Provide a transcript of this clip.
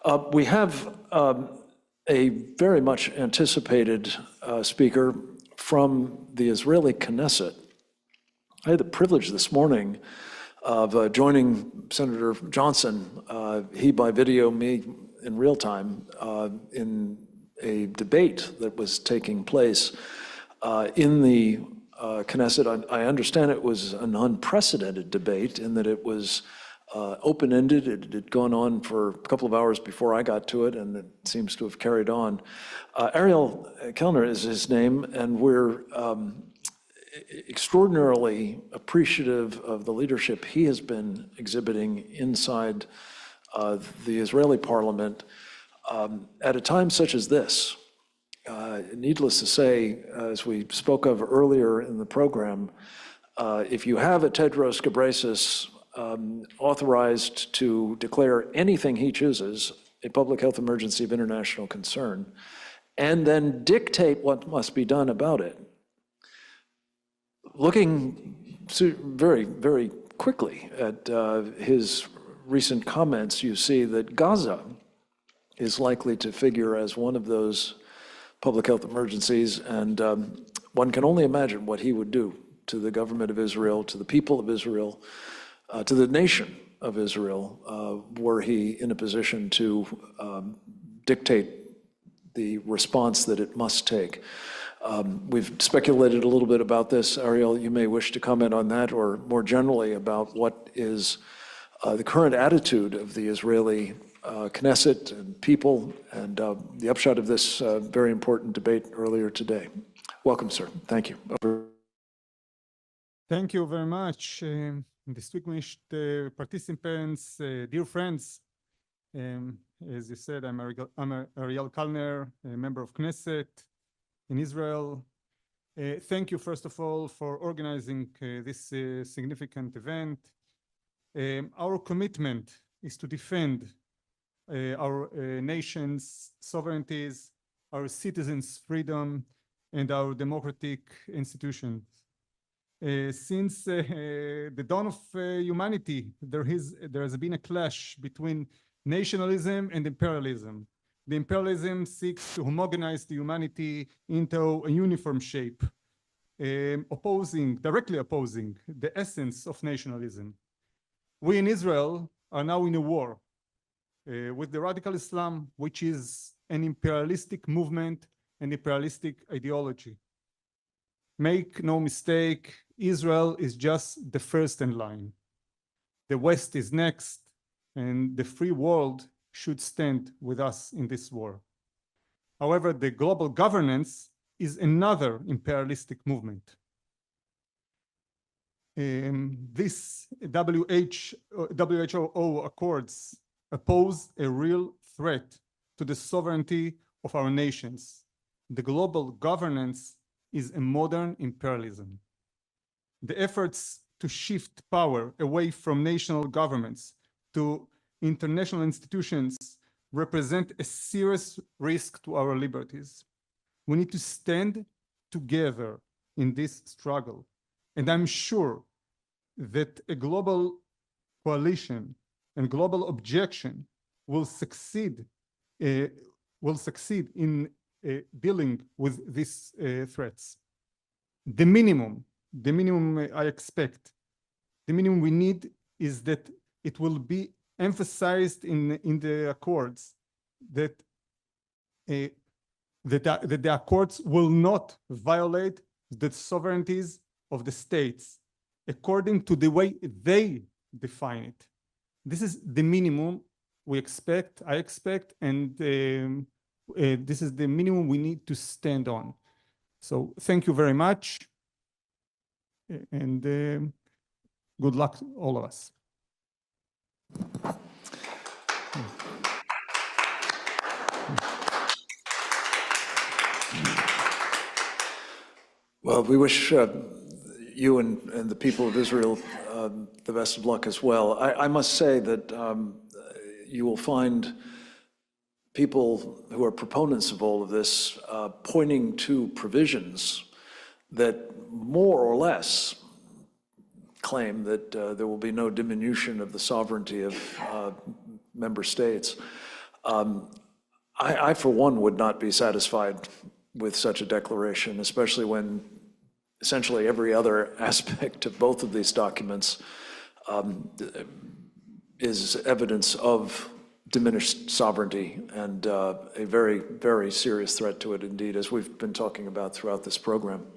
We have a very much anticipated speaker from the Israeli Knesset. I had the privilege this morning of joining Senator Johnson, he by video, me in real time, in a debate that was taking place in the Knesset. I understand it was an unprecedented debate in that it was open-ended. It had gone on for a couple of hours before I got to it, and it seems to have carried on. Ariel Kelner is his name, and we're extraordinarily appreciative of the leadership he has been exhibiting inside the Israeli parliament at a time such as this. Needless to say, as we spoke of earlier in the program, if you have a Tedros Ghebreyesus authorized to declare anything he chooses a public health emergency of international concern, and then dictate what must be done about it, looking very, very quickly at his recent comments, you see that Gaza is likely to figure as one of those public health emergencies, and one can only imagine what he would do to the government of Israel, to the people of Israel, to the nation of Israel, were he in a position to dictate the response that it must take. We've speculated a little bit about this. Ariel, you may wish to comment on that, or more generally about what is the current attitude of the Israeli Knesset and people, and the upshot of this very important debate earlier today. Welcome, sir. Thank you. Thank you very much. Distinguished participants, dear friends, as you said, I'm Ariel Kelner, a member of Knesset in Israel. Thank you, first of all, for organizing this significant event. Our commitment is to defend our nation's sovereignties, our citizens' freedom, and our democratic institutions. Since the dawn of humanity, there has been a clash between nationalism and imperialism. The imperialism seeks to homogenize the humanity into a uniform shape, directly opposing the essence of nationalism. We in Israel are now in a war with the radical Islam, which is an imperialistic movement and imperialistic ideology. Make no mistake, Israel is just the first in line. The West is next, and the free world should stand with us in this war. However, the global governance is another imperialistic movement. This WHO accords pose a real threat to the sovereignty of our nations. The global governance is a modern imperialism. The efforts to shift power away from national governments to international institutions represent a serious risk to our liberties. We need to stand together in this struggle. And I'm sure that a global coalition and global objection will succeed in dealing with these threats. The minimum I expect, the minimum we need is that it will be emphasized in the accords that the accords will not violate the sovereignties of the states according to the way they define it. This is the minimum we expect, I expect, and this is the minimum we need to stand on. So thank you very much, and good luck to all of us. Well, we wish you and the people of Israel the best of luck as well. I must say that you will find people who are proponents of all of this pointing to provisions that more or less claim that there will be no diminution of the sovereignty of member states. I, for one, would not be satisfied with such a declaration, especially when essentially every other aspect of both of these documents is evidence of diminished sovereignty and a very, very serious threat to it indeed, as we've been talking about throughout this program.